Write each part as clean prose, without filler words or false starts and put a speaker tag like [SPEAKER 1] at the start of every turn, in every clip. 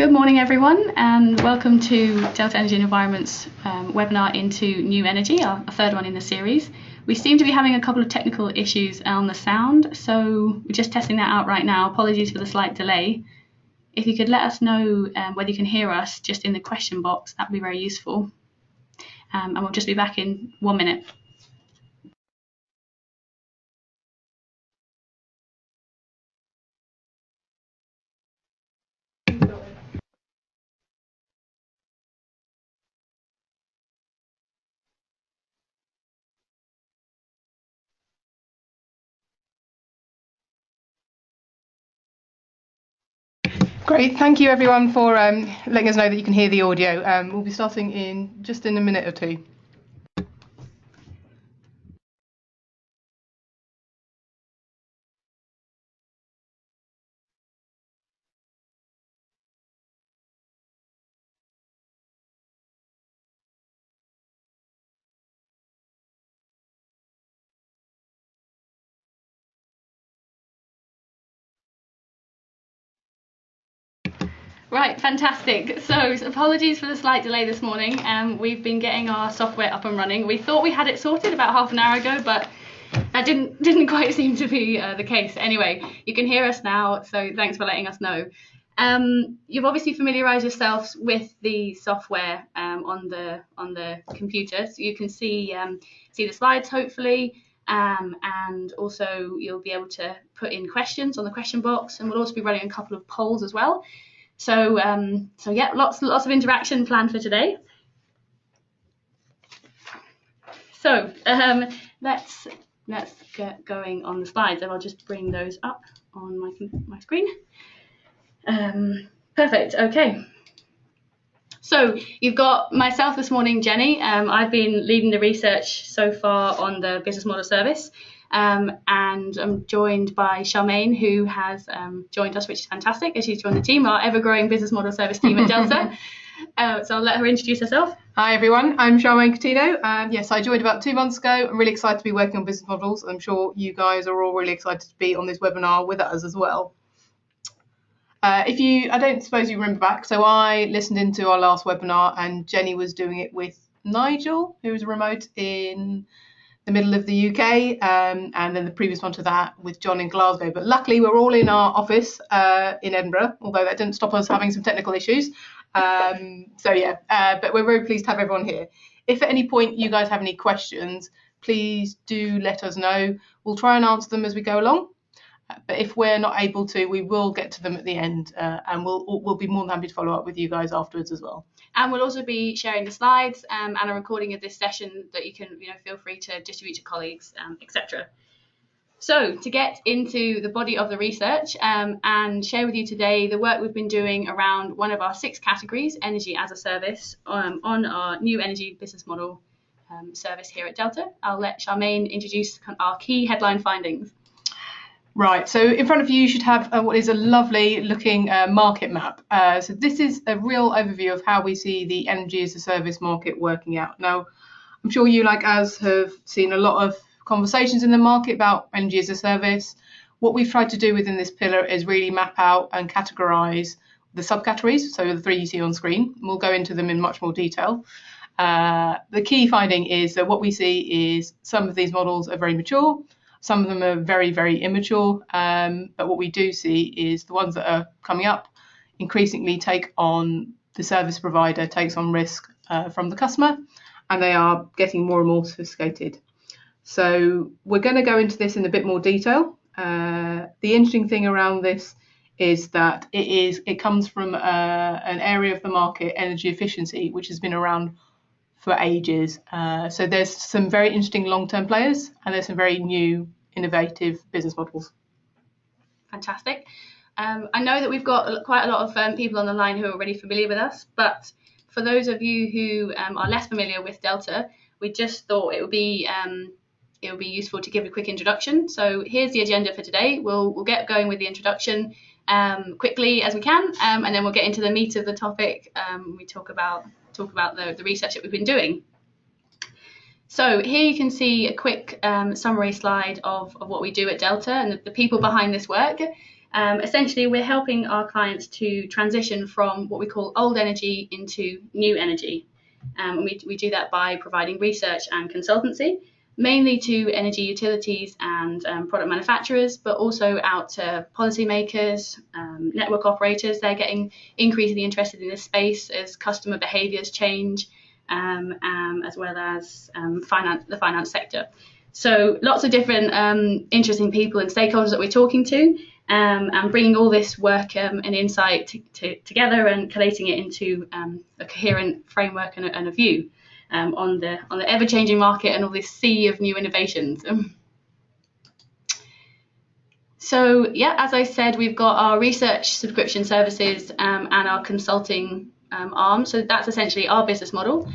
[SPEAKER 1] Good morning, everyone, and welcome to Delta Energy and Environment's webinar into new energy, our third one in the series. We seem to be having a couple of technical issues on the sound, so we're just testing that out right now. Apologies for the slight delay. If you could let us know whether you can hear us just in the question box, that would be very useful. And we'll just be back in 1 minute.
[SPEAKER 2] Great, thank you everyone for letting us know that you can hear the audio. We'll be starting in just in a minute or two.
[SPEAKER 1] Right, fantastic. So apologies for the slight delay this morning. We've been getting our software up and running. We thought we had it sorted about half an hour ago, but that didn't quite seem to be the case. Anyway, you can hear us now, so thanks for letting us know. You've obviously familiarised yourselves with the software on the computer, so you can see the slides hopefully, and also you'll be able to put in questions on the question box, and we'll also be running a couple of polls as well. So yeah, lots of interaction planned for today. So let's get going on the slides, and I'll just bring those up on my screen. Perfect. Okay. So you've got myself this morning, Jenny. I've been leading the research so far on the business model service. And I'm joined by Charmaine, who has joined us, which is fantastic, as she's joined the team, our ever-growing business model service team at Delta. So I'll let her introduce herself.
[SPEAKER 2] Hi everyone, I'm Charmaine Coutinho. Yes, I joined about 2 months ago. I'm really excited to be working on business models. I'm sure you guys are all really excited to be on this webinar with us as well. I don't suppose you remember back, so I listened into our last webinar and Jenny was doing it with Nigel, who was remote in the middle of the UK, and then the previous one to that with John in Glasgow. But luckily we're all in our office in Edinburgh, although that didn't stop us having some technical issues. So yeah, but we're very pleased to have everyone here. If at any point you guys have any questions, please do let us know. We'll try and answer them as we go along. But if we're not able to, we will get to them at the end, and we'll be more than happy to follow up with you guys afterwards as well.
[SPEAKER 1] And we'll also be sharing the slides and a recording of this session that you can, feel free to distribute to colleagues, etc. So to get into the body of the research and share with you today the work we've been doing around one of our 6 categories, energy as a service, on our new energy business model service here at Delta. I'll let Charmaine introduce our key headline findings.
[SPEAKER 2] Right, so in front of you should have what is a lovely looking market map. So this is a real overview of how we see the energy as a service market working out. Now, I'm sure you, like us, have seen a lot of conversations in the market about energy as a service. What we've tried to do within this pillar is really map out and categorise the subcategories, so the 3 you see on screen. We'll go into them in much more detail. The key finding is that what we see is some of these models are very mature. Some of them are very, very immature, but what we do see is the ones that are coming up increasingly take on the service provider, takes on risk from the customer, and they are getting more and more sophisticated. So we're going to go into this in a bit more detail. The interesting thing around this is that it comes from an area of the market, energy efficiency, which has been around for ages. So there's some very interesting long-term players, and there's some very new, innovative business models.
[SPEAKER 1] Fantastic. I know that we've got quite a lot of people on the line who are already familiar with us, but for those of you who are less familiar with Delta, we just thought it would be useful to give a quick introduction. So here's the agenda for today. We'll get going with the introduction quickly as we can, and then we'll get into the meat of the topic. We talk about the research that we've been doing. So here you can see a quick summary slide of what we do at Delta and the people behind this work. Essentially, we're helping our clients to transition from what we call old energy into new energy. We do that by providing research and consultancy, mainly to energy utilities and product manufacturers, but also out to policymakers, network operators. They're getting increasingly interested in this space as customer behaviours change, as well as the finance sector. So lots of different interesting people and stakeholders that we're talking to, and bringing all this work and insight together and collating it into a coherent framework and a view on the ever-changing market and all this sea of new innovations. So yeah, as I said, we've got our research subscription services and our consulting arm. So that's essentially our business model.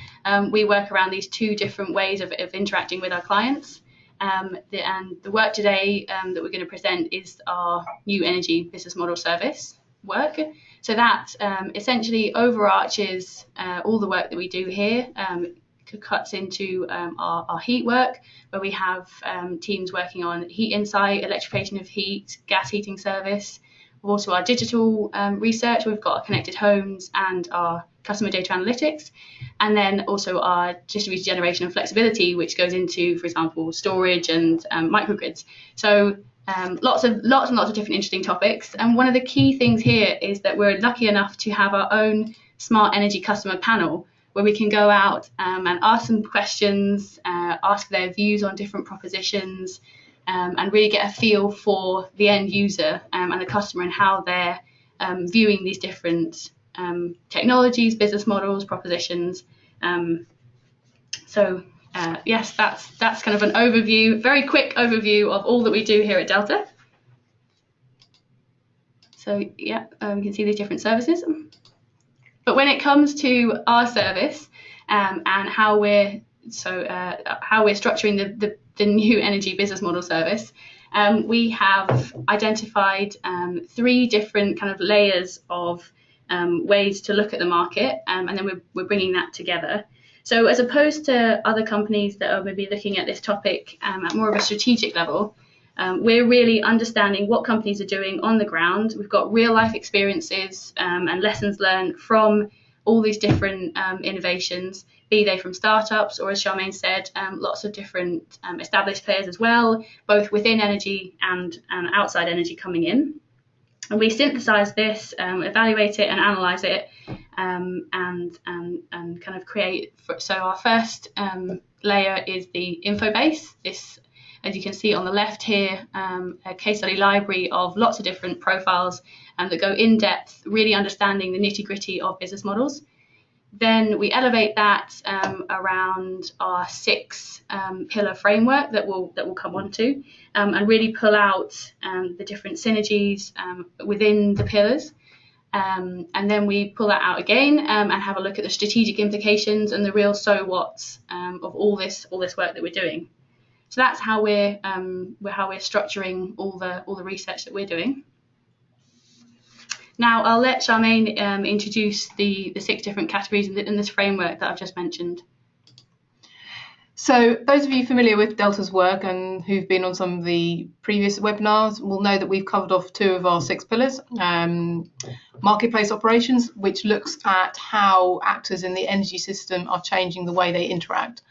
[SPEAKER 1] We work around these two different ways of interacting with our clients. And the work today that we're going to present is our new energy business model service work. So that essentially overarches all the work that we do here. Cuts into our heat work, where we have teams working on heat insight, electrification of heat, gas heating service. Also our digital research, we've got our connected homes and our customer data analytics, and then also our distributed generation and flexibility, which goes into, for example, storage and microgrids. So lots and lots of different interesting topics. And one of the key things here is that we're lucky enough to have our own smart energy customer panel, where we can go out and ask some questions, ask their views on different propositions, and really get a feel for the end user and the customer and how they're viewing these different technologies, business models, propositions. Yes, that's kind of an overview, very quick overview of all that we do here at Delta. So yeah, you can see these different services. But when it comes to our service and how we're structuring the new energy business model service, we have identified 3 different kind of layers of ways to look at the market, and then we're bringing that together. So as opposed to other companies that are maybe looking at this topic at more of a strategic level, we're really understanding what companies are doing on the ground. We've got real life experiences and lessons learned from all these different innovations, be they from startups or, as Charmaine said, lots of different established players as well, both within energy and outside energy coming in. And we synthesize this, evaluate it and analyze it, and kind of create. So our first layer is the info base. This, as you can see on the left here, a case study library of lots of different profiles that go in depth, really understanding the nitty gritty of business models. Then we elevate that around our 6 pillar framework that we'll come on to, and really pull out the different synergies within the pillars. And then we pull that out again and have a look at the strategic implications and the real so what's of all this work that we're doing. So that's how we're structuring all the research that we're doing. Now I'll let Charmaine introduce the 6 different categories in this framework that I've just mentioned.
[SPEAKER 2] So those of you familiar with Delta's work and who've been on some of the previous webinars will know that we've covered off 2 of our 6 pillars. Marketplace operations, which looks at how actors in the energy system are changing the way they interact.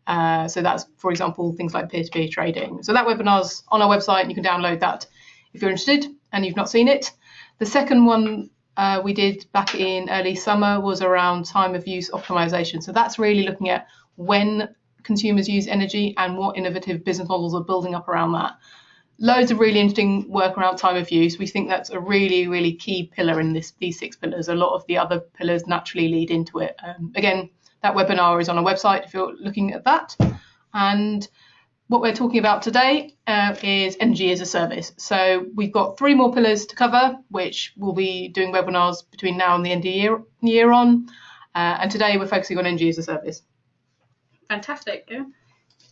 [SPEAKER 2] So that's, for example, things like peer-to-peer trading. So that webinar's on our website and you can download that if you're interested and you've not seen it. The second one we did back in early summer was around time of use optimization. So that's really looking at when consumers use energy and what innovative business models are building up around that. Loads of really interesting work around time of use. We think that's a really, really key pillar in these 6 pillars. A lot of the other pillars naturally lead into it. Again, that webinar is on our website if you're looking at that. And what we're talking about today is energy as a service. So we've got 3 more pillars to cover, which we'll be doing webinars between now and the end of the year on. And today we're focusing on energy as a service.
[SPEAKER 1] Fantastic.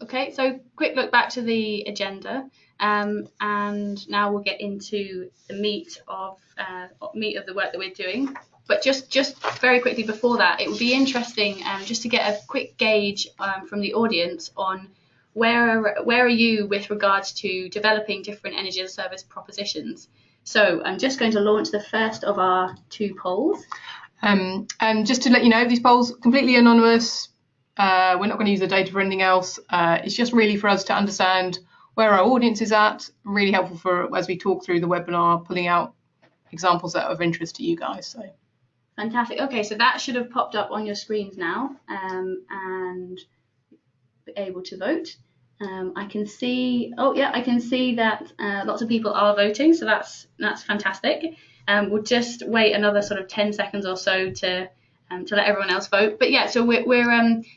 [SPEAKER 1] Okay, so quick look back to the agenda, and now we'll get into the meat of the work that we're doing. But just very quickly before that, it would be interesting just to get a quick gauge from the audience on where are you with regards to developing different energy as a service propositions. So I'm just going to launch the first of our 2 polls.
[SPEAKER 2] And just to let you know, these polls are completely anonymous. We're not going to use the data for anything else. It's just really for us to understand where our audience is at. Really helpful for as we talk through the webinar, pulling out examples that are of interest to you guys. So
[SPEAKER 1] fantastic. Okay, so that should have popped up on your screens now, and be able to vote. I can see. Oh yeah, I can see that lots of people are voting. So that's fantastic. We'll just wait another sort of 10 seconds or so to let everyone else vote. But yeah, so we're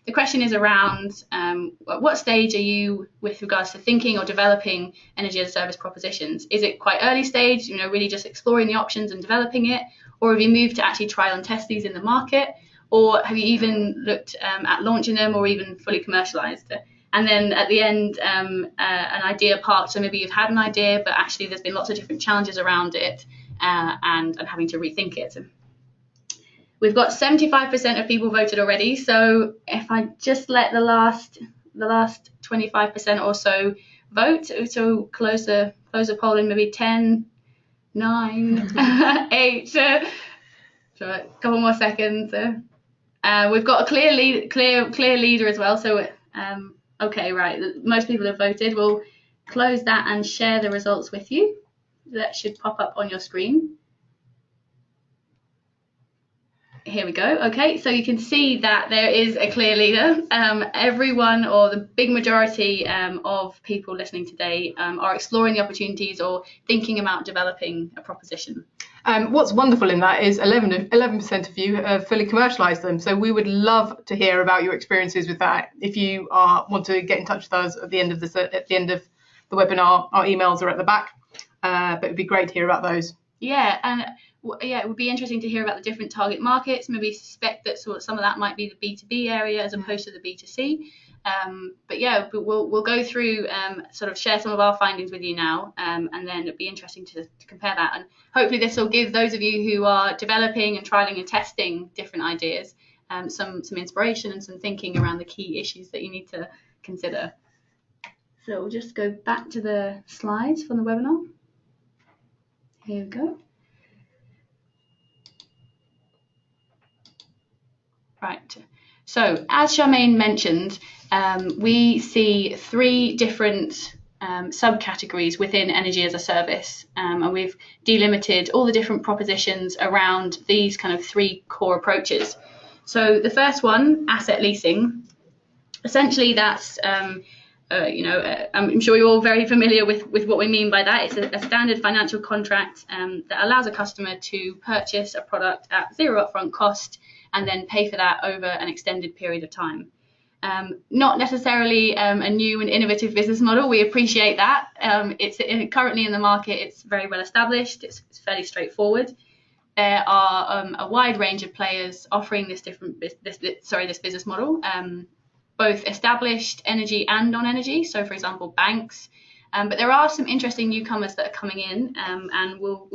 [SPEAKER 1] the question is around at what stage are you with regards to thinking or developing energy as a service propositions? Is it quite early stage, really just exploring the options and developing it, or have you moved to actually trial and test these in the market, or have you even looked at launching them or even fully commercialized? And then at the end, an idea part. So maybe you've had an idea, but actually there's been lots of different challenges around it, and having to rethink it. We've got 75% of people voted already. So if I just let the last 25% or so vote, so close the poll in maybe 10, 9, 8. So a couple more seconds. We've got a clear leader as well. So okay, right. Most people have voted. We'll close that and share the results with you. That should pop up on your screen. Here we go. Okay, so you can see that there is a clear leader. Everyone, or the big majority of people listening today, are exploring the opportunities or thinking about developing a proposition.
[SPEAKER 2] What's wonderful in that is 11% of you have fully commercialised them. So we would love to hear about your experiences with that. If you want to get in touch with us at the end of the webinar, our emails are at the back. But it'd be great to hear about those.
[SPEAKER 1] Yeah, and it would be interesting to hear about the different target markets. Maybe suspect that some of that might be the B2B area as opposed to the B2C. But yeah, we'll go through, sort of share some of our findings with you now, and then it'd be interesting to compare that. And hopefully this will give those of you who are developing and trialing and testing different ideas some inspiration and some thinking around the key issues that you need to consider. So we'll just go back to the slides from the webinar. Here we go. Right. So as Charmaine mentioned, we see 3 different subcategories within energy as a service, and we've delimited all the different propositions around these kind of 3 core approaches. So the first one, asset leasing, essentially that's I'm sure you're all very familiar with what we mean by that. It's a standard financial contract that allows a customer to purchase a product at 0 upfront cost and then pay for that over an extended period of time. Not necessarily a new and innovative business model. We appreciate that. It's currently in the market. It's very well established. It's fairly straightforward. There are a wide range of players offering this business model. Both established energy and non-energy. So, for example, banks. But there are some interesting newcomers that are coming in, and we'll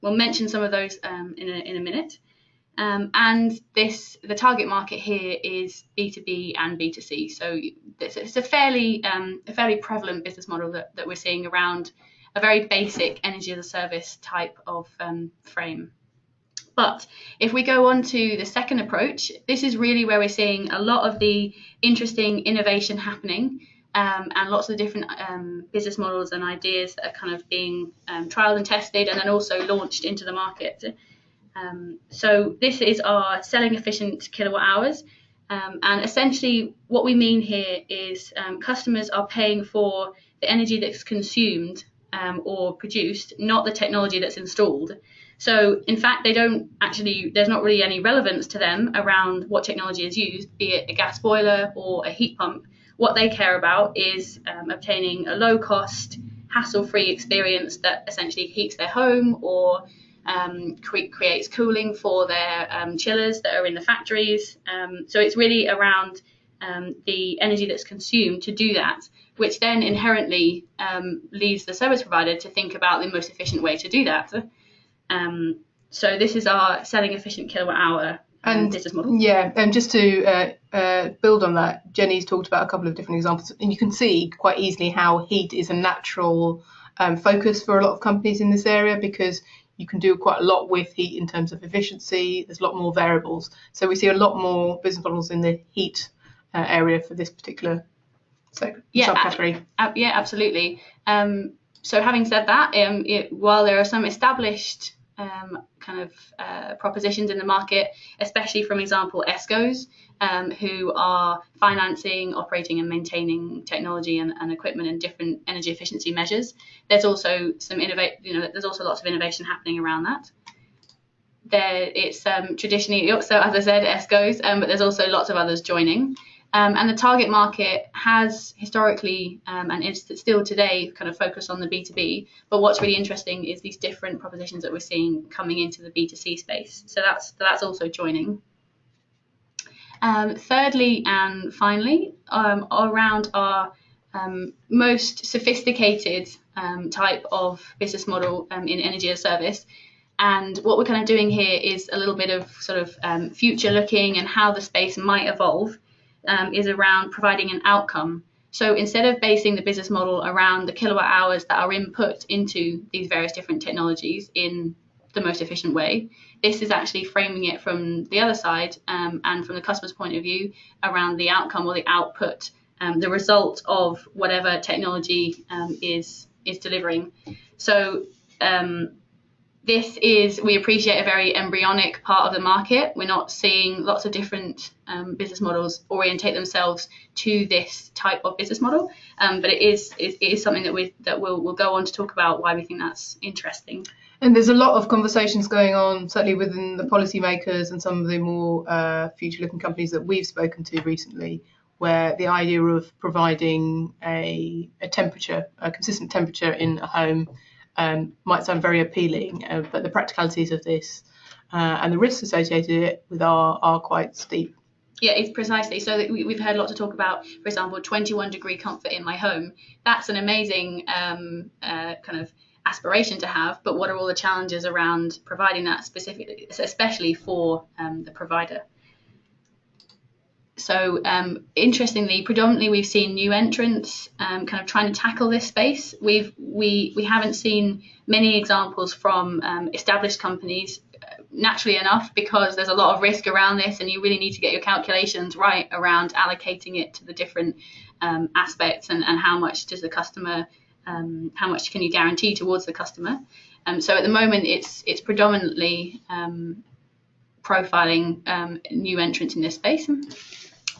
[SPEAKER 1] mention some of those in a minute. And the target market here is B2B and B2C. So it's a fairly prevalent business model that we're seeing around a very basic energy as a service type of frame. But if we go on to the second approach, this is really where we're seeing a lot of the interesting innovation happening, and lots of the different business models and ideas that are kind of being trialed and tested and then also launched into the market. So this is our selling efficient kilowatt hours. And essentially what we mean here is customers are paying for the energy that's consumed or produced, not the technology that's installed. So in fact, there's not really any relevance to them around what technology is used, be it a gas boiler or a heat pump. What they care about is obtaining a low cost, hassle-free experience that essentially heats their home or creates cooling for their chillers that are in the factories. So it's really around the energy that's consumed to do that, which then inherently leads the service provider to think about the most efficient way to do that. So this is our selling efficient kilowatt hour business model. Yeah,
[SPEAKER 2] and just to build on that, Jenny's talked about a couple of different examples, and you can see quite easily how heat is a natural focus for a lot of companies in this area, because you can do quite a lot with heat in terms of efficiency. There's a lot more variables. So we see a lot more business models in the heat area for this particular subcategory.
[SPEAKER 1] Yeah, absolutely. So having said that, while there are some established propositions in the market, especially from example ESCOs, who are financing, operating and maintaining technology and equipment and different energy efficiency measures, there's also there's also lots of innovation happening around that. It's traditionally, so as I said, ESCOs, but there's also lots of others joining. And the target market has historically, and it's still today, kind of focused on the B2B. But what's really interesting is these different propositions that we're seeing coming into the B2C space. So that's also joining. Thirdly and finally, around our most sophisticated type of business model in energy as a service. And what we're kind of doing here is a little bit of sort of future looking and how the space might evolve. Is around providing an outcome. So instead of basing the business model around the kilowatt hours that are input into these various different technologies in the most efficient way, this is actually framing it from the other side and from the customer's point of view around the outcome or the output, the result of whatever technology is delivering. So we appreciate a very embryonic part of the market. We're not seeing lots of different business models orientate themselves to this type of business model, but it is something that we'll go on to talk about why we think that's interesting.
[SPEAKER 2] And there's a lot of conversations going on, certainly within the policymakers and some of the more future-looking companies that we've spoken to recently, where the idea of providing a consistent temperature in a home might sound very appealing, but the practicalities of this and the risks associated with are quite steep.
[SPEAKER 1] Yeah, it's precisely. So that we've heard lots of talk about, for example, 21-degree comfort in my home. That's an amazing kind of aspiration to have, but what are all the challenges around providing that specifically, especially for the provider? So interestingly, predominantly we've seen new entrants kind of trying to tackle this space. We haven't seen many examples from established companies, naturally enough, because there's a lot of risk around this, and you really need to get your calculations right around allocating it to the different aspects and how much does the customer, how much can you guarantee towards the customer. So at the moment, it's predominantly profiling new entrants in this space.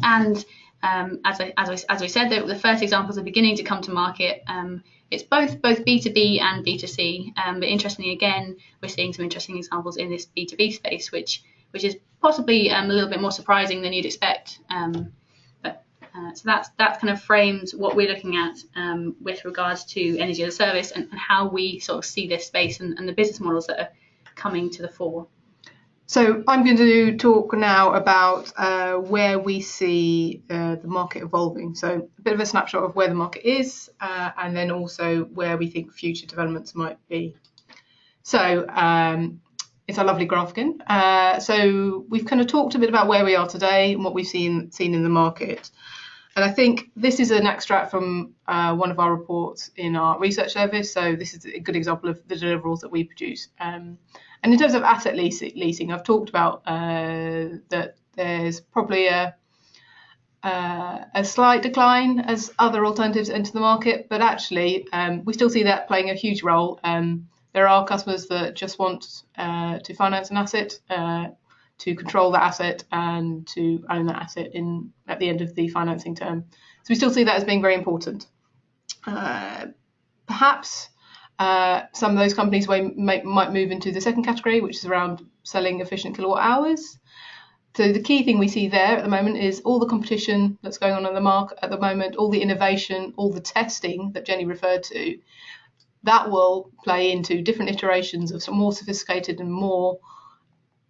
[SPEAKER 1] And as we said, the first examples are beginning to come to market. It's both B2B and B2C. But interestingly, again, we're seeing some interesting examples in this B2B space, which is possibly a little bit more surprising than you'd expect. So that kind of frames what we're looking at with regards to energy as a service and how we sort of see this space and the business models that are coming to the fore.
[SPEAKER 2] So I'm going to talk now about where we see the market evolving. So a bit of a snapshot of where the market is and then also where we think future developments might be. So it's a lovely graph again. So we've kind of talked a bit about where we are today and what we've seen in the market. And I think this is an extract from one of our reports in our research service. So this is a good example of the deliverables that we produce. And in terms of asset leasing, I've talked about that there's probably a slight decline as other alternatives enter the market, but actually we still see that playing a huge role. There are customers that just want to finance an asset, to control that asset and to own that asset at the end of the financing term. So we still see that as being very important. Perhaps some of those companies might move into the second category, which is around selling efficient kilowatt hours. So the key thing we see there at the moment is all the competition that's going on in the market at the moment, all the innovation, all the testing that Jenny referred to, that will play into different iterations of some more sophisticated and more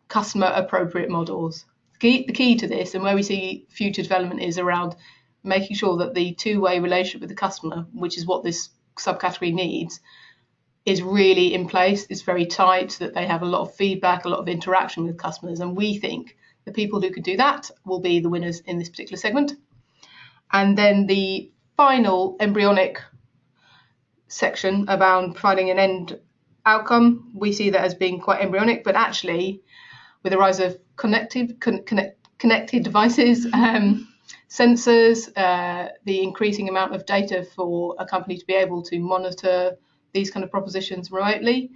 [SPEAKER 2] customer appropriate models. The key to this and where we see future development is around making sure that the two-way relationship with the customer, which is what this subcategory needs, is really in place. It's very tight, so that they have a lot of feedback, a lot of interaction with customers. And we think the people who could do that will be the winners in this particular segment. And then the final embryonic section around providing an end outcome, we see that as being quite embryonic, but actually with the rise of connected devices, sensors, the increasing amount of data for a company to be able to monitor these kind of propositions remotely,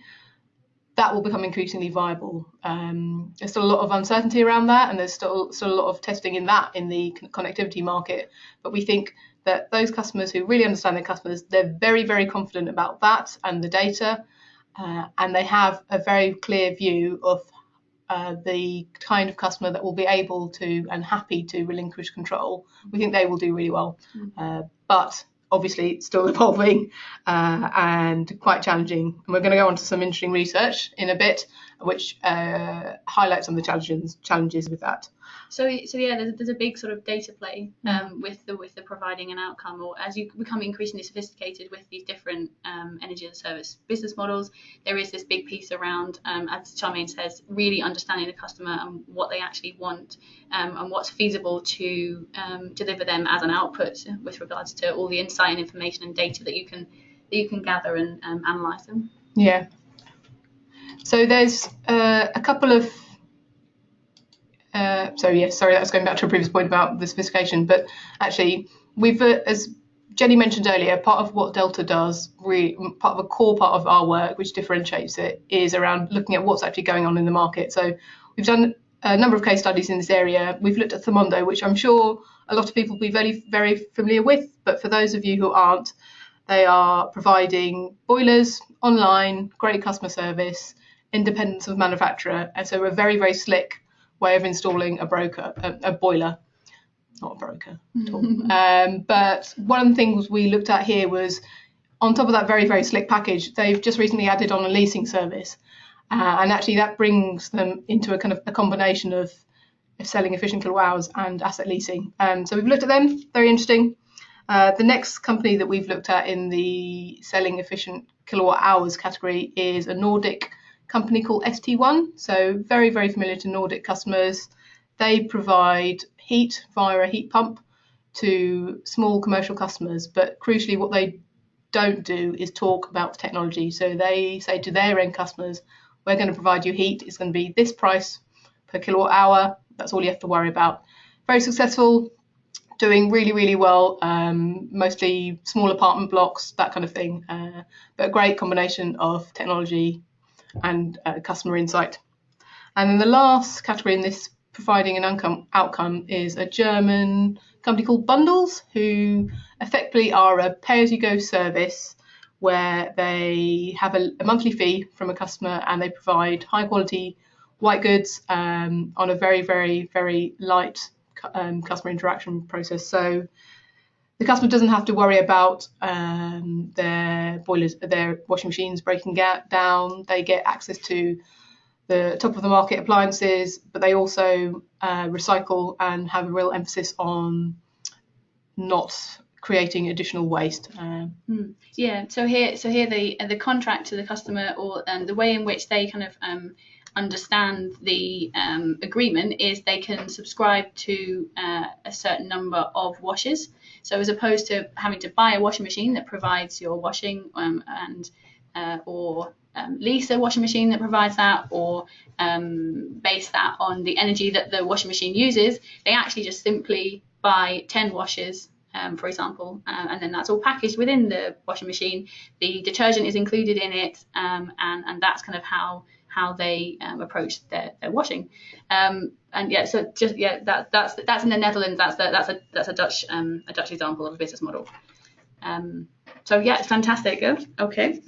[SPEAKER 2] that will become increasingly viable. There's still a lot of uncertainty around that, and there's still a lot of testing in the connectivity market. But we think that those customers who really understand their customers, they're very, very confident about that and the data, and they have a very clear view of the kind of customer that will be able to and happy to relinquish control. We think they will do really well. But obviously it's still evolving and quite challenging. And we're going to go on to some interesting research in a bit, which highlights some of the challenges with that.
[SPEAKER 1] So yeah, there's a big sort of data play with the providing an outcome, or as you become increasingly sophisticated with these different energy as a service business models, there is this big piece around, as Charmaine says, really understanding the customer and what they actually want, and what's feasible to deliver them as an output with regards to all the insight and information and data that you can gather and analyse them.
[SPEAKER 2] Yeah. So there's a couple of that's going back to a previous point about the sophistication, but actually we've, as Jenny mentioned earlier, part of what Delta does, part of a core part of our work which differentiates it, is around looking at what's actually going on in the market. So we've done a number of case studies in this area. We've looked at Thermondo, which I'm sure a lot of people will be very, very familiar with, but for those of you who aren't, they are providing boilers online, great customer service, independence of manufacturer, and so a very, very slick way of installing a boiler, not a broker at all. But one of the things we looked at here was, on top of that very, very slick package, they've just recently added on a leasing service. And actually that brings them into a kind of a combination of selling efficient kilowatt hours and asset leasing. So we've looked at them, very interesting. The next company that we've looked at in the selling efficient kilowatt hours category is a Nordic company called ST1. So very, very familiar to Nordic customers. They provide heat via a heat pump to small commercial customers, but crucially what they don't do is talk about the technology. So they say to their end customers, we're going to provide you heat, it's going to be this price per kilowatt hour, that's all you have to worry about. Very successful, doing really, really well, mostly small apartment blocks, that kind of thing, but a great combination of technology and customer insight. And then the last category in this providing an outcome is a German company called Bundles, who effectively are a pay-as-you-go service where they have a monthly fee from a customer and they provide high quality white goods on a very, very, very light customer interaction process. So the customer doesn't have to worry about their boilers, their washing machines breaking down. They get access to the top of the market appliances, but they also recycle and have a real emphasis on not creating additional waste.
[SPEAKER 1] Yeah. So here the contract to the customer, and the way in which they kind of understand the agreement is they can subscribe to a certain number of washes. So as opposed to having to buy a washing machine that provides your washing or lease a washing machine that provides that, or base that on the energy that the washing machine uses, they actually just simply buy 10 washes, for example, and then that's all packaged within the washing machine. The detergent is included in it, and that's kind of how they approach their washing. And yeah, so just that's in the Netherlands. That's a Dutch example of a business model. So yeah, it's fantastic. Okay,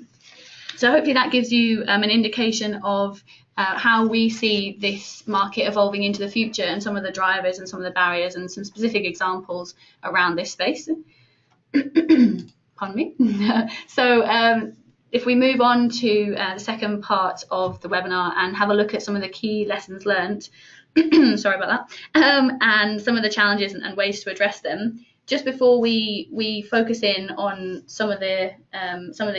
[SPEAKER 1] so hopefully that gives you an indication of how we see this market evolving into the future, and some of the drivers and some of the barriers and some specific examples around this space. Pardon me. So if we move on to the second part of the webinar and have a look at some of the key lessons learned, sorry about that, and some of the challenges and ways to address them. Just before we focus in on some of the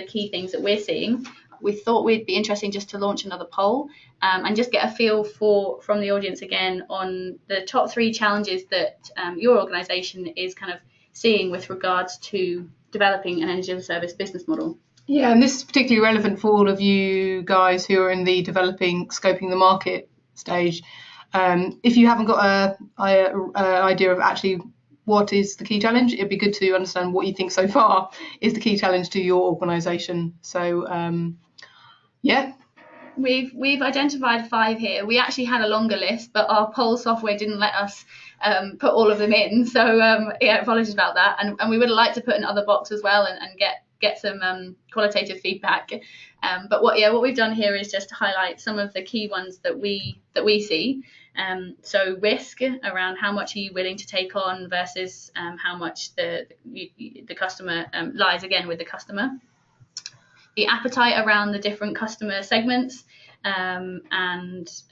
[SPEAKER 1] key things that we're seeing, we thought we'd be interesting just to launch another poll and just get a feel from the audience again on the top 3 challenges that your organisation is kind of seeing with regards to developing an energy as a service business model.
[SPEAKER 2] Yeah, and this is particularly relevant for all of you guys who are in the developing, scoping the market stage. If you haven't got a idea of actually what is the key challenge, it'd be good to understand what you think so far is the key challenge to your organisation. So, yeah.
[SPEAKER 1] We've identified 5 here. We actually had a longer list, but our poll software didn't let us put all of them in. So yeah, apologies about that. And we would have liked to put in other box as well and get some qualitative feedback. But what we've done here is just to highlight some of the key ones that we see. So risk around how much are you willing to take on versus how much the customer lies again with the customer. The appetite around the different customer segments, and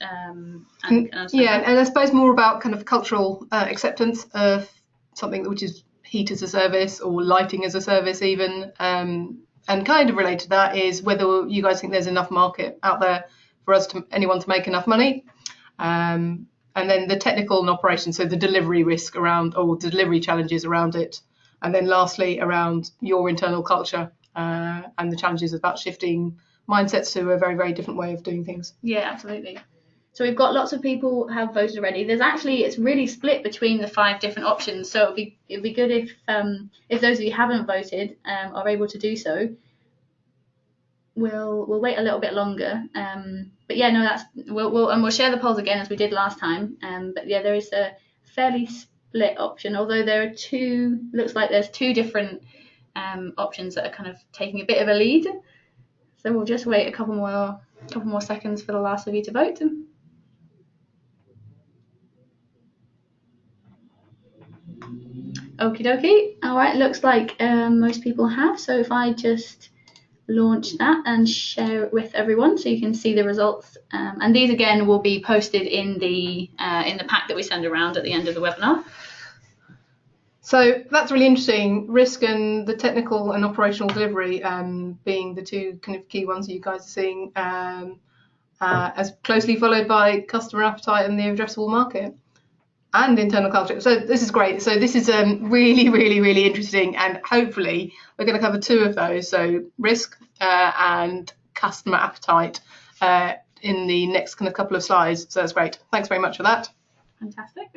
[SPEAKER 2] I suppose more about kind of cultural acceptance of something which is heat as a service or lighting as a service even, and kind of related to that is whether you guys think there's enough market out there for anyone to make enough money, and then the technical and operations, so the delivery risk around or delivery challenges around it, and then lastly around your internal culture. And the challenges about shifting mindsets to a very, very different way of doing things.
[SPEAKER 1] Yeah, absolutely. So we've got lots of people have voted already. It's really split between the 5 different options. So it'd be good if those of you who haven't voted are able to do so. We'll wait a little bit longer. But yeah, no, we'll share the polls again as we did last time. But yeah, there is a fairly split option, although looks like there's 2 different options that are kind of taking a bit of a lead. So we'll just wait a couple more seconds for the last of you to vote. Okie dokie. All right, looks like most people have. So if I just launch that and share it with everyone so you can see the results. And these again will be posted in the pack that we send around at the end of the webinar.
[SPEAKER 2] So that's really interesting. Risk and the technical and operational delivery being the 2 kind of key ones that you guys are seeing, as closely followed by customer appetite and the addressable market and internal culture. So this is great. So this is really, really, really interesting, and hopefully we're going to cover 2 of those. So risk and customer appetite in the next kind of couple of slides. So that's great. Thanks very much for that.
[SPEAKER 1] Fantastic.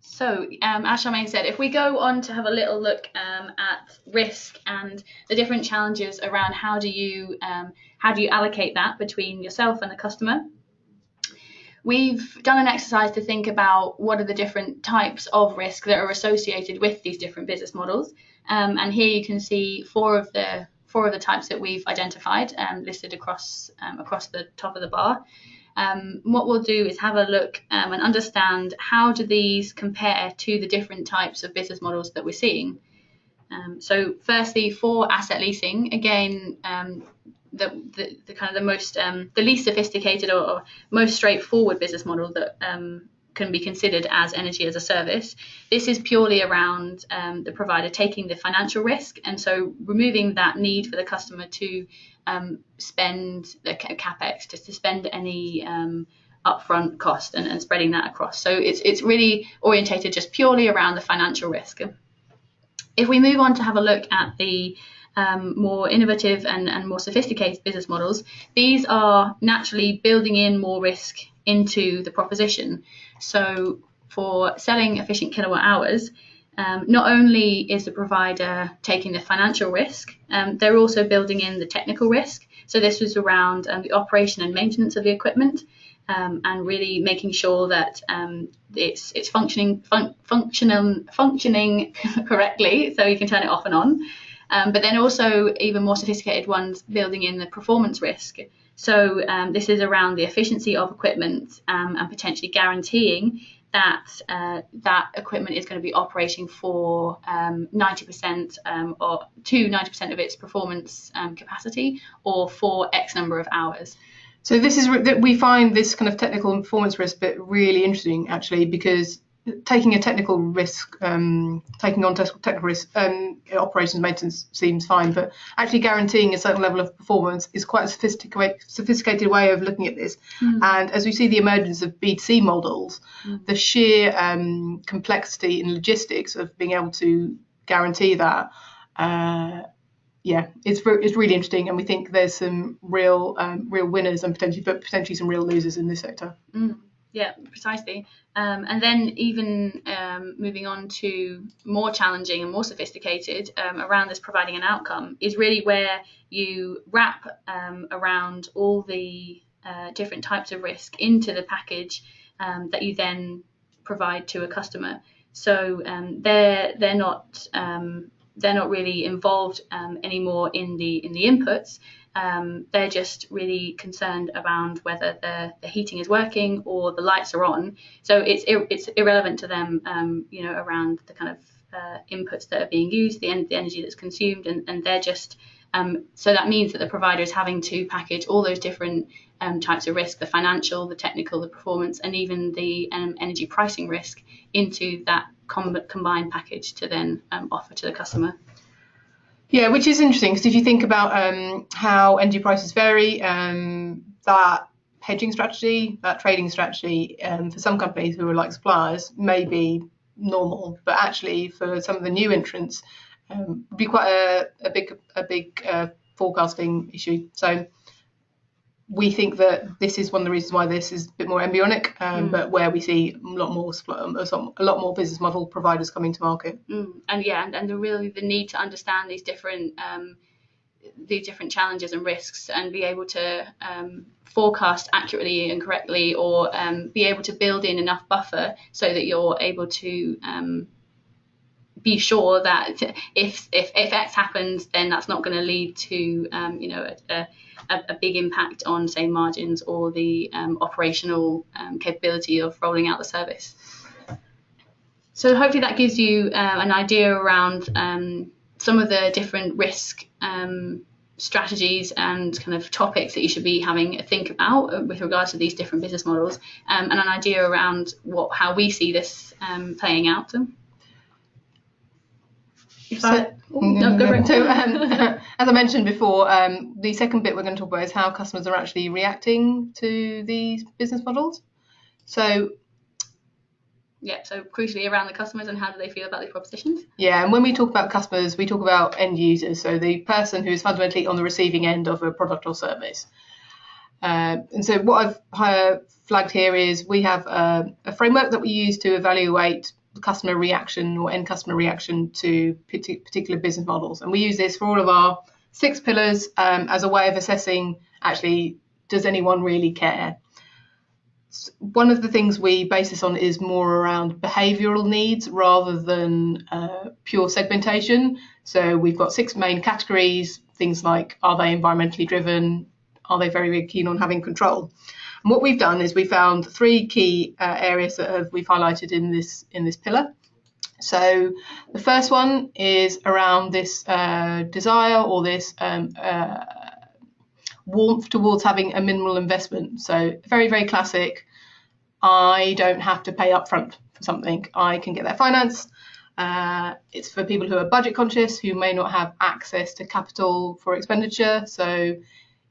[SPEAKER 1] So as Charmaine said, if we go on to have a little look at risk and the different challenges around how do you allocate that between yourself and the customer. We've done an exercise to think about what are the different types of risk that are associated with these different business models. And here you can see 4 of the types that we've identified listed across the top of the bar. What we'll do is have a look and understand how do these compare to the different types of business models that we're seeing. So firstly, for asset leasing, again, the kind of the least sophisticated or most straightforward business model that can be considered as energy as a service. This is purely around the provider taking the financial risk, and so removing that need for the customer to spend the capex, just to spend any upfront cost and spreading that across. So it's really orientated just purely around the financial risk. If we move on to have a look at the more innovative and more sophisticated business models, these are naturally building in more risk into the proposition. So for selling efficient kilowatt hours, not only is the provider taking the financial risk, they're also building in the technical risk. So this was around the operation and maintenance of the equipment, and really making sure that it's functioning correctly, so you can turn it off and on. But then also even more sophisticated ones building in the performance risk. So this is around the efficiency of equipment and potentially guaranteeing that that equipment is going to be operating for 90% or to 90% of its performance capacity, or for X number of hours.
[SPEAKER 2] So this is we find this kind of technical and performance risk bit really interesting, actually, because taking a technical risk, taking on technical risk, operations maintenance seems fine, but actually guaranteeing a certain level of performance is quite a sophisticated way of looking at this. And as we see the emergence of B2C models, the sheer complexity in logistics of being able to guarantee that. It's really interesting, and we think there's some real winners and potentially some real losers in this sector.
[SPEAKER 1] Yeah, precisely. And then even moving on to more challenging and more sophisticated around this providing an outcome is really where you wrap around all the different types of risk into the package that you then provide to a customer. So they're not really involved anymore in the inputs. They're just really concerned around whether the heating is working or the lights are on. So it's irrelevant to them, around the kind of inputs that are being used, the energy that's consumed, and they're just. So that means that the provider is having to package all those different types of risk, the financial, the technical, the performance, and even the energy pricing risk into that combined package to then offer to the customer.
[SPEAKER 2] Yeah, which is interesting, because if you think about how energy prices vary, that hedging strategy, that trading strategy, for some companies who are like suppliers may be normal, but actually for some of the new entrants, would be quite a big forecasting issue. So we think that this is one of the reasons why this is a bit more embryonic, but where we see a lot more business model providers coming to market.
[SPEAKER 1] And the need to understand these different challenges and risks, and be able to forecast accurately and correctly, or be able to build in enough buffer so that you're able to be sure that if X happens, then that's not going to lead to a big impact on, say, margins or the operational capability of rolling out the service. So hopefully that gives you an idea around some of the different risk strategies and kind of topics that you should be having a think about with regards to these different business models, and an idea around how we see this playing out.
[SPEAKER 2] As I mentioned before, the second bit we're going to talk about is how customers are actually reacting to these business models. So
[SPEAKER 1] crucially around the customers and how do they feel about these propositions.
[SPEAKER 2] Yeah, and when we talk about customers, we talk about end users, so the person who is fundamentally on the receiving end of a product or service. And so what I've flagged here is we have a framework that we use to evaluate customer reaction or end customer reaction to particular business models, and we use this for all of our 6 pillars as a way of assessing, actually, does anyone really care? One of the things we base this on is more around behavioural needs rather than pure segmentation. So we've got 6 main categories, things like, are they environmentally driven? Are they very, very keen on having control? And what we've done is we found 3 key areas that we've highlighted in this pillar. So the first one is around this desire or this warmth towards having a minimal investment. So very, very classic. I don't have to pay upfront for something. I can get that finance. It's for people who are budget conscious, who may not have access to capital for expenditure. So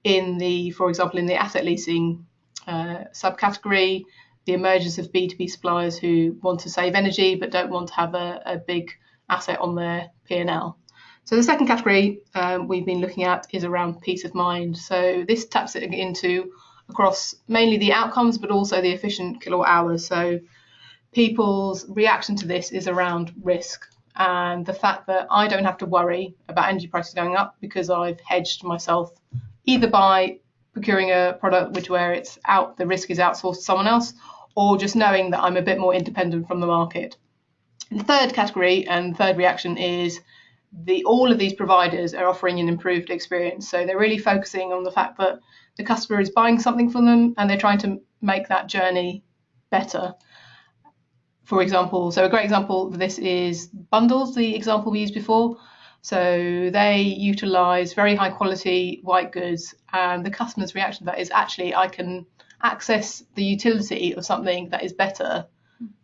[SPEAKER 2] for example, in the asset leasing subcategory, the emergence of B2B suppliers who want to save energy but don't want to have a big asset on their P&L. So the second category we've been looking at is around peace of mind. So this taps it into across mainly the outcomes, but also the efficient kilowatt hours. So people's reaction to this is around risk and the fact that I don't have to worry about energy prices going up because I've hedged myself either by procuring a product where the risk is outsourced to someone else, or just knowing that I'm a bit more independent from the market. And the third category and third reaction is all of these providers are offering an improved experience. So they're really focusing on the fact that the customer is buying something from them and they're trying to make that journey better. For example, so a great example of this is bundles, the example we used before. So they utilise very high quality white goods, and the customer's reaction to that is, actually, I can access the utility of something that is better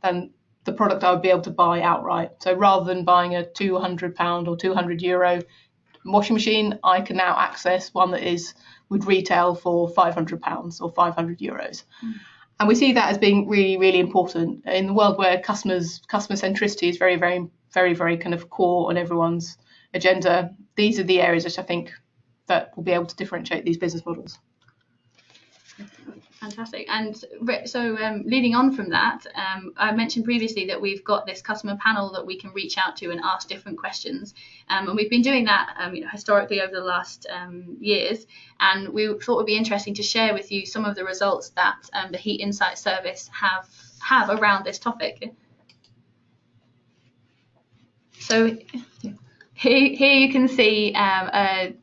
[SPEAKER 2] than the product I would be able to buy outright. So rather than buying a £200 or €200 washing machine, I can now access one that would retail for £500 or €500. And we see that as being really, really important in the world where customer centricity is very, very very, very kind of core on everyone's agenda. These are the areas which I think that will be able to differentiate these business models.
[SPEAKER 1] Fantastic. And so leading on from that, I mentioned previously that we've got this customer panel that we can reach out to and ask different questions. And we've been doing that historically over the last years. And we thought it would be interesting to share with you some of the results that the Heat Insight service have around this topic. So here you can see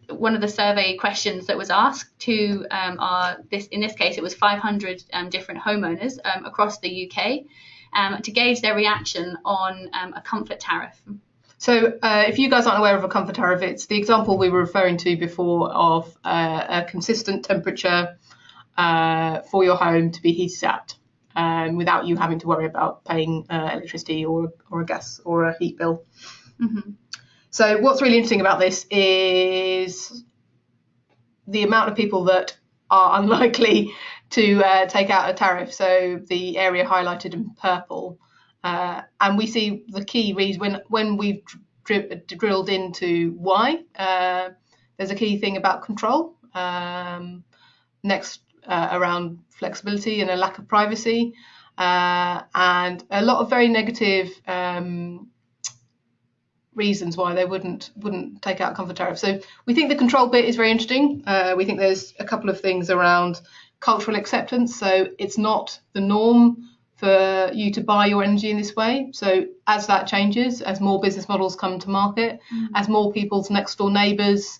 [SPEAKER 1] one of the survey questions that was asked to in this case it was 500 different homeowners across the UK to gauge their reaction on a comfort tariff.
[SPEAKER 2] So if you guys aren't aware of a comfort tariff, it's the example we were referring to before of a consistent temperature for your home to be heated at without you having to worry about paying electricity or a gas or a heat bill. Mm-hmm. So what's really interesting about this is the amount of people that are unlikely to take out a tariff. So the area highlighted in purple. And we see the key reason when we've drilled into why. There's a key thing about control. Next, around flexibility and a lack of privacy. And a lot of very negative reasons why they wouldn't take out a comfort tariff. So we think the control bit is very interesting. We think there's a couple of things around cultural acceptance. So it's not the norm for you to buy your energy in this way. So as that changes, as more business models come to market, as more people's next door neighbours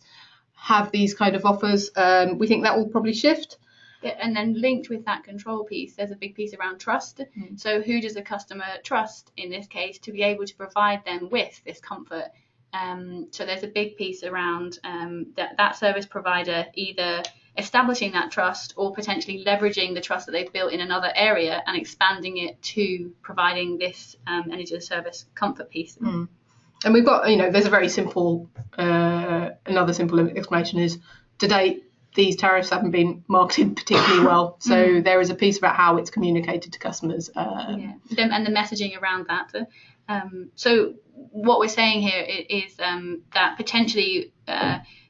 [SPEAKER 2] have these kind of offers, we think that will probably shift.
[SPEAKER 1] And then linked with that control piece, there's a big piece around trust. So who does a customer trust in this case to be able to provide them with this comfort? So there's a big piece around that service provider either establishing that trust or potentially leveraging the trust that they've built in another area and expanding it to providing this energy as a service comfort piece.
[SPEAKER 2] And we've got, there's a very simple, another simple explanation is to date, these tariffs haven't been marketed particularly well. So there is a piece about how it's communicated to customers.
[SPEAKER 1] And the messaging around that. So what we're saying here is that potentially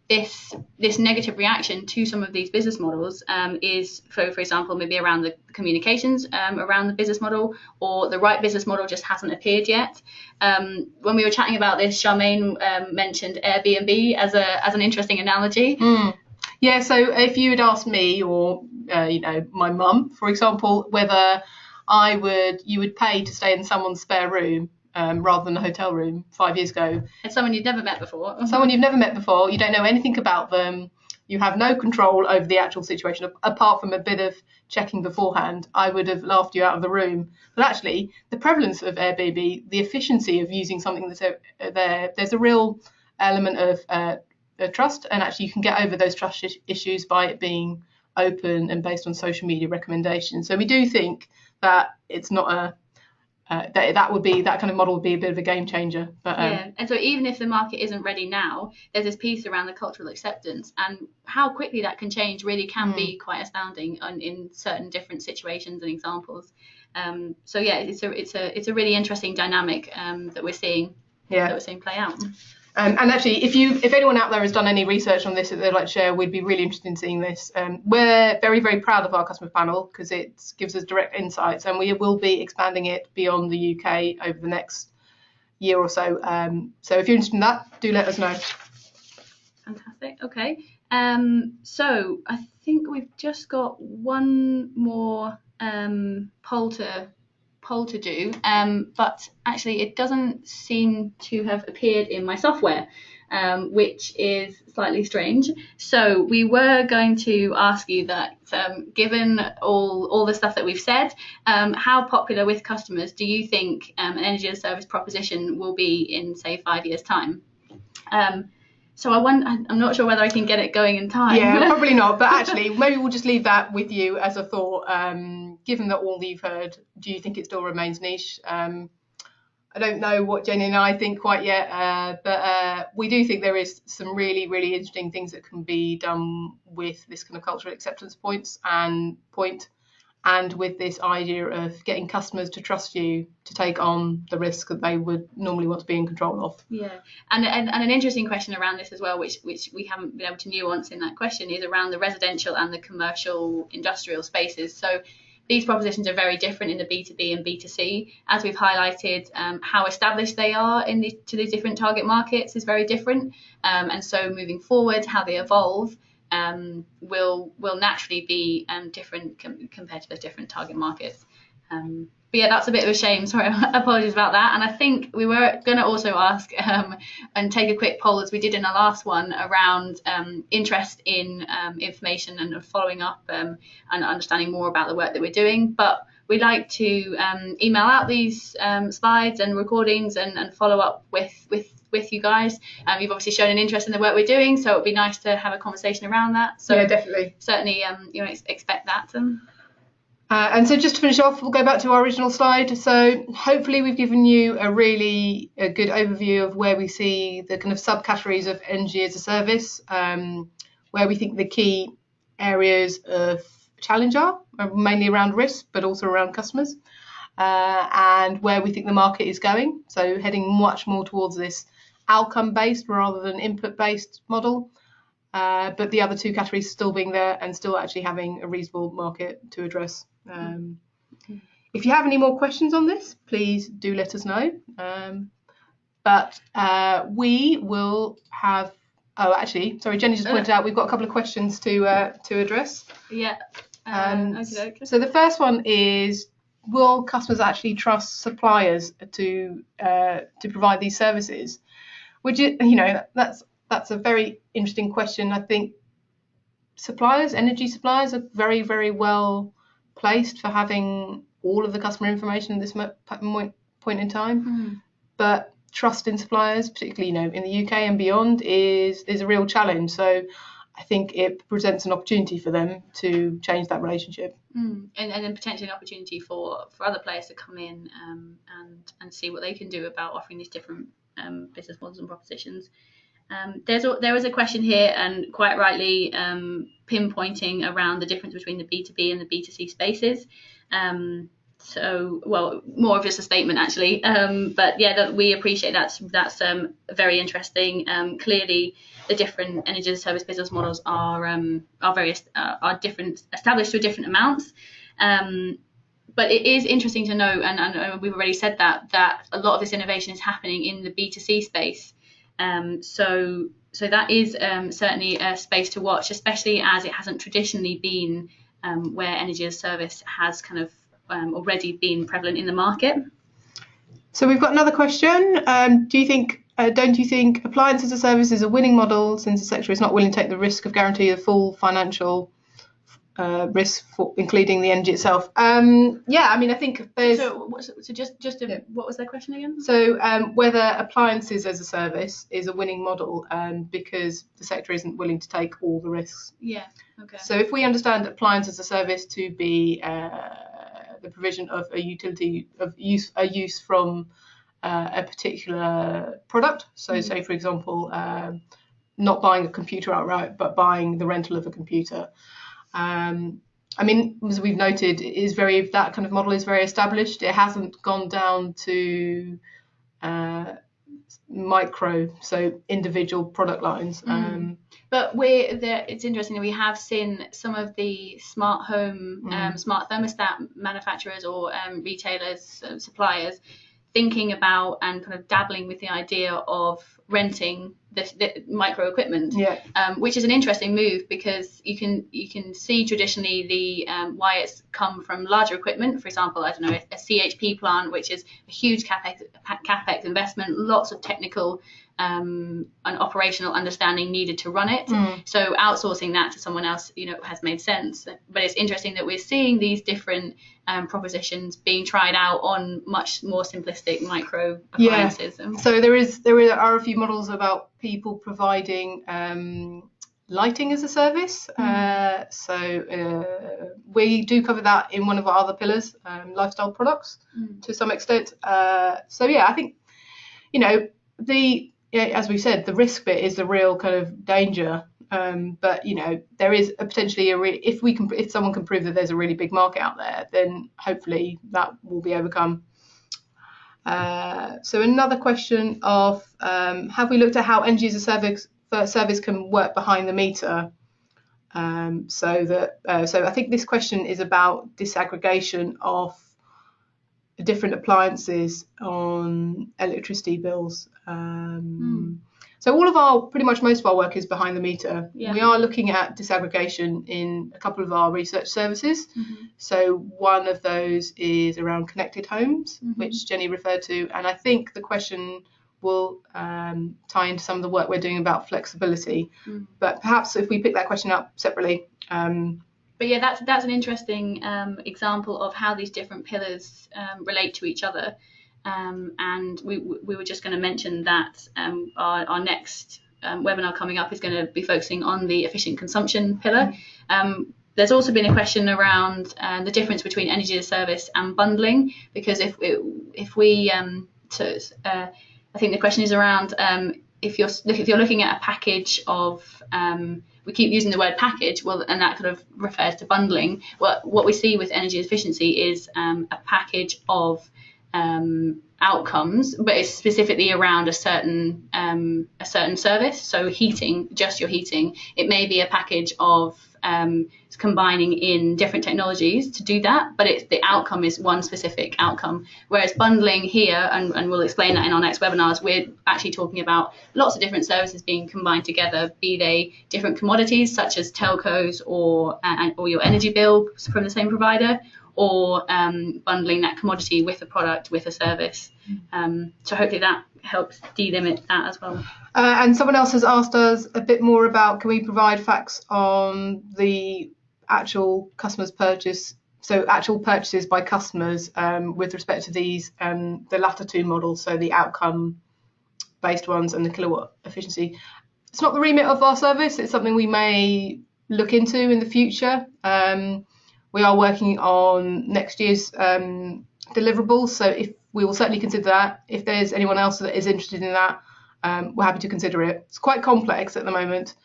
[SPEAKER 1] this negative reaction to some of these business models is, for example, maybe around the communications around the business model, or the right business model just hasn't appeared yet. When we were chatting about this, Charmaine mentioned Airbnb as an interesting analogy.
[SPEAKER 2] Yeah, so if you had asked me or, my mum, for example, whether you would pay to stay in someone's spare room rather than a hotel room 5 years ago.
[SPEAKER 1] It's someone you've never met before.
[SPEAKER 2] Someone you've never met before, you don't know anything about them, you have no control over the actual situation, apart from a bit of checking beforehand, I would have laughed you out of the room. But actually, the prevalence of Airbnb, the efficiency of using something that's there's a real element of trust, and actually you can get over those trust issues by it being open and based on social media recommendations. So we do think that it's not that kind of model would be a bit of a game changer. But
[SPEAKER 1] and so even if the market isn't ready now, there's this piece around the cultural acceptance, and how quickly that can change really can be quite astounding in certain different situations and examples. So yeah, it's a really interesting dynamic that we're seeing play out.
[SPEAKER 2] And actually, if anyone out there has done any research on this that they'd like to share, we'd be really interested in seeing this. We're very, very proud of our customer panel because it gives us direct insights, and we will be expanding it beyond the UK over the next year or so. So if you're interested in that, do let us know.
[SPEAKER 1] Fantastic. Okay. So I think we've just got one more poll to do, but actually it doesn't seem to have appeared in my software, which is slightly strange. So we were going to ask you that, given all the stuff that we've said, how popular with customers do you think an energy as a service proposition will be in, say, 5 years' time? So I'm not sure whether I can get it going in time.
[SPEAKER 2] Yeah, probably not. But actually, maybe we'll just leave that with you as a thought. Given that all you've heard, do you think it still remains niche? I don't know what Jenny and I think quite yet, but we do think there is some really, really interesting things that can be done with this kind of cultural acceptance point. and with this idea of getting customers to trust you to take on the risk that they would normally want to be in control of.
[SPEAKER 1] Yeah, and an interesting question around this as well, which we haven't been able to nuance in that question, is around the residential and the commercial industrial spaces. So these propositions are very different in the B2B and B2C. As we've highlighted, how established they are to these different target markets is very different. And so moving forward, how they evolve will naturally be different compared to the different target markets. But yeah, that's a bit of a shame. Sorry, apologies about that. And I think we were going to also ask and take a quick poll, as we did in our last one, around interest in information and following up and understanding more about the work that we're doing. But we'd like to email out these slides and recordings and follow up with you guys. You've obviously shown an interest in the work we're doing, so it would be nice to have a conversation around that. So
[SPEAKER 2] yeah, definitely.
[SPEAKER 1] Certainly, expect that.
[SPEAKER 2] And so just to finish off, we'll go back to our original slide. So hopefully we've given you a good overview of where we see the kind of subcategories of energy as a service, where we think the key areas of challenge are mainly around risk, but also around customers, and where we think the market is going. So heading much more towards this outcome-based rather than input-based model. But the other two categories still being there and still actually having a reasonable market to address. If you have any more questions on this, please do let us know. But we will have. Oh, actually, sorry, Jenny just pointed out we've got a couple of questions to address.
[SPEAKER 1] Yeah.
[SPEAKER 2] Okay. So the first one is: will customers actually trust suppliers to provide these services? Which that's a very interesting question. I think energy suppliers are very, very well placed for having all of the customer information at this point in time. But trust in suppliers, particularly in the UK and beyond, is a real challenge. So I think it presents an opportunity for them to change that relationship.
[SPEAKER 1] And then potentially an opportunity for other players to come in and see what they can do about offering these different business models and propositions. There was a question here, and quite rightly pinpointing around the difference between the B2B and the B2C spaces. More of just a statement actually. But yeah, that we appreciate that's very interesting. Clearly, the different energy as a service business models are different, established to different amounts. But it is interesting to know, and we've already said that a lot of this innovation is happening in the B2C space. So that is certainly a space to watch, especially as it hasn't traditionally been where energy as a service has kind of already been prevalent in the market.
[SPEAKER 2] So we've got another question. Don't you think appliance as a service is a winning model, since the sector is not willing to take the risk of guarantee the full financial risk for including the energy itself? I think there's.
[SPEAKER 1] What was that question again?
[SPEAKER 2] So whether appliances as a service is a winning model, because the sector isn't willing to take all the risks.
[SPEAKER 1] Yeah. Okay.
[SPEAKER 2] So if we understand appliance as a service to be the provision of a utility of use from a particular product. So say for example, not buying a computer outright, but buying the rental of a computer. As we've noted, that kind of model is very established. It hasn't gone down to micro, so individual product lines.
[SPEAKER 1] But it's interesting that we have seen some of the smart home, smart thermostat manufacturers or retailers, suppliers, thinking about and kind of dabbling with the idea of renting the micro equipment, which is an interesting move, because you can see traditionally the why it's come from larger equipment. For example, a CHP plant, which is a huge capex investment, lots of technical and operational understanding needed to run it. So outsourcing that to someone else, has made sense. But it's interesting that we're seeing these different propositions being tried out on much more simplistic micro appliances.
[SPEAKER 2] So there are a few models about people providing lighting as a service. We do cover that in one of our other pillars, lifestyle products, to some extent. I think as we said, the risk bit is the real kind of danger But there is potentially if someone can prove that there's a really big market out there, then hopefully that will be overcome. So another question of have we looked at how energy as a service can work behind the meter? So I think this question is about disaggregation of different appliances on electricity bills. So pretty much most of our work is behind the meter.
[SPEAKER 1] Yeah.
[SPEAKER 2] We are looking at disaggregation in a couple of our research services. So one of those is around connected homes, which Jenny referred to, and I think the question will tie into some of the work we're doing about flexibility. But perhaps if we pick that question up separately.
[SPEAKER 1] But yeah, that's an interesting example of how these different pillars relate to each other. And we were just going to mention that our next webinar coming up is going to be focusing on the efficient consumption pillar. There's also been a question around the difference between energy as a service and bundling, because if we I think the question is around if you're looking at a package of we keep using the word package, well, and that kind of refers to bundling. What we see with energy efficiency is a package of outcomes, but it's specifically around a certain service. So heating, just your heating, it may be a package of combining in different technologies to do that, but the outcome is one specific outcome. Whereas bundling here, and we'll explain that in our next webinars, we're actually talking about lots of different services being combined together, be they different commodities such as telcos or your energy bill from the same provider, or bundling that commodity with a product, with a service. So hopefully that helps delimit that as well.
[SPEAKER 2] And someone else has asked us a bit more about, can we provide facts on the actual customers' purchase, so actual purchases by customers with respect to these, the latter two models, so the outcome-based ones and the kilowatt efficiency. It's not the remit of our service. It's something we may look into in the future. We are working on next year's deliverables, so if we will certainly consider that. If there's anyone else that is interested in that, we're happy to consider it. It's quite complex at the moment,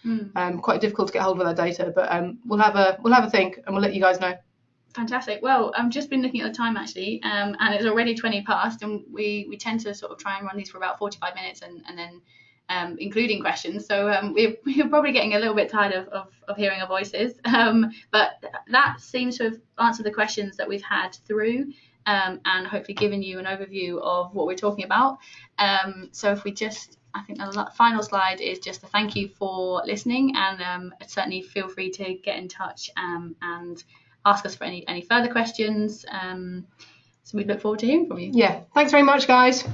[SPEAKER 2] quite difficult to get hold of that data, but we'll have a think and we'll let you guys know.
[SPEAKER 1] Fantastic. Well, I've just been looking at the time actually, and it's already 20 past, and we tend to sort of try and run these for about 45 minutes and then including questions. So we're probably getting a little bit tired of hearing our voices, but that seems to have answered the questions that we've had through, and hopefully given you an overview of what we're talking about. So if we just, I think the final slide is just a thank you for listening, and certainly feel free to get in touch and ask us for any further questions. So we look forward to hearing from you.
[SPEAKER 2] Yeah, thanks very much, guys.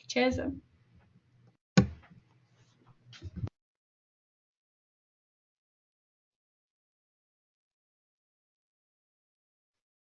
[SPEAKER 1] Cheers.